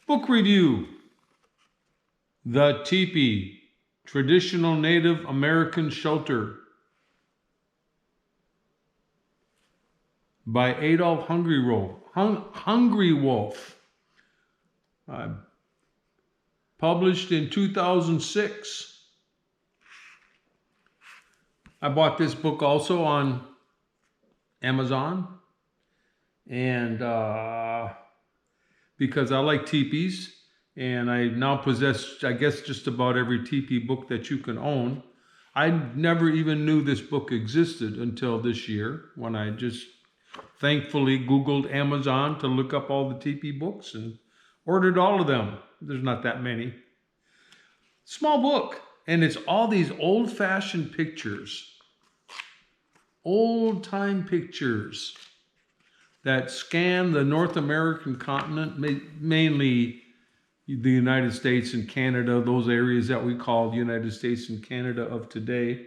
Book review. The Tipi, Traditional Native American Shelter by Adolf Hungrywolf. Published in 2006. I bought this book also on Amazon, and because I like teepees, and I now possess, I guess, just about every teepee book that you can own. I never even knew this book existed until this year, when I just thankfully Googled Amazon to look up all the teepee books and ordered all of them. There's not that many. Small book, and it's all these old-fashioned pictures, old-time pictures that scan the North American continent, mainly the United States and Canada, those areas that we call the United States and Canada of today.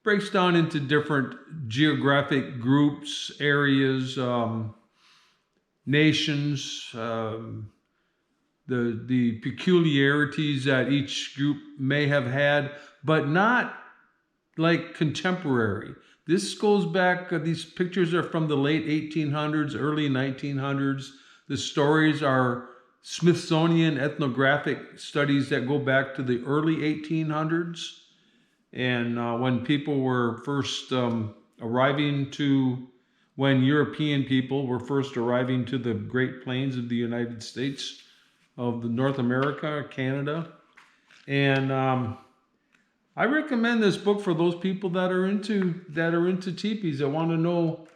Breaks down into different geographic groups, areas, nations, the peculiarities that each group may have had, but not like contemporary. This goes back, these pictures are from the late 1800s, early 1900s. The stories are Smithsonian ethnographic studies that go back to the early 1800s. And when people were first when European people were first arriving to the Great Plains of the United States, of the North America, Canada. And I recommend this book for those people that are into teepees, that want to know,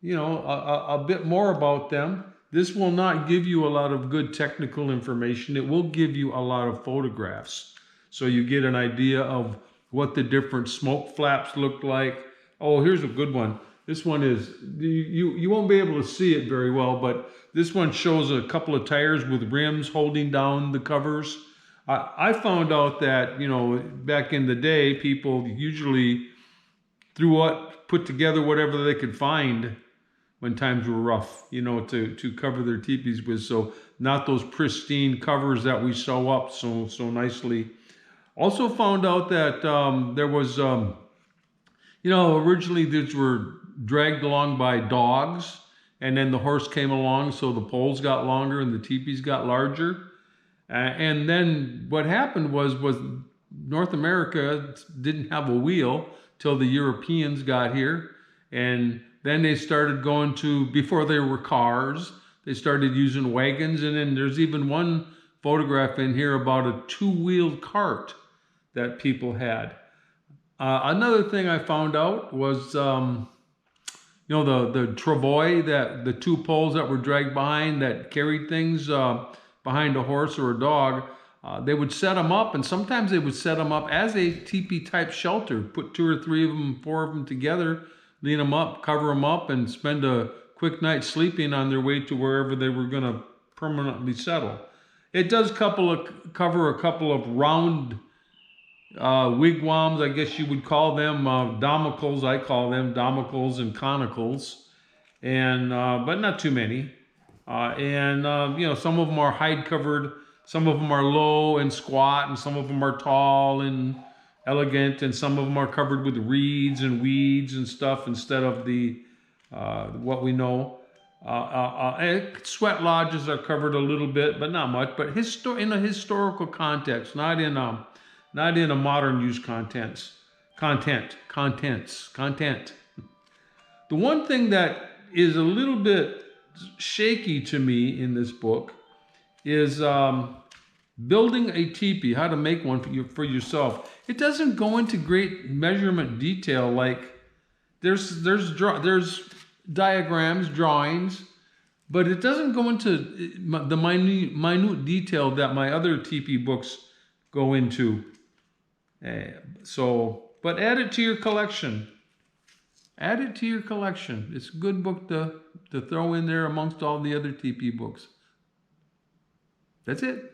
a bit more about them. This will not give you a lot of good technical information. It will give you a lot of photographs, so you get an idea of what the different smoke flaps look like. Oh, here's a good one. This one is, you won't be able to see it very well, but this one shows a couple of tires with rims holding down the covers. I found out that, back in the day, people usually put together whatever they could find when times were rough, to cover their teepees with. So not those pristine covers that we sew up so nicely. Also found out that there was, originally these were dragged along by dogs, and then the horse came along, so the poles got longer and the teepees got larger. And then what happened was North America didn't have a wheel till the Europeans got here, and then they started going to, before there were cars, they started using wagons, and then there's even one photograph in here about a two-wheeled cart that people had. Another thing I found out was, the travois, that the two poles that were dragged behind that carried things behind a horse or a dog, they would set them up, and sometimes they would set them up as a teepee type shelter, put 2 or 3 of them, 4 of them together, lean them up, cover them up, and spend a quick night sleeping on their way to wherever they were going to permanently settle. It does cover a couple of round wigwams, I guess you would call them, domicles. I call them domicles and conicals, and but not too many. Some of them are hide covered, some of them are low and squat, and some of them are tall and elegant, and some of them are covered with reeds and weeds and stuff instead of the what we know. Sweat lodges are covered a little bit, but not much. But in a historical context, not in a modern use content. The one thing that is a little bit shaky to me in this book is building a teepee, how to make one for yourself. It doesn't go into great measurement detail. Like there's diagrams, drawings, but it doesn't go into the minute detail that my other teepee books go into. But add it to your collection. Add it to your collection. It's a good book to throw in there amongst all the other teepee books. That's it.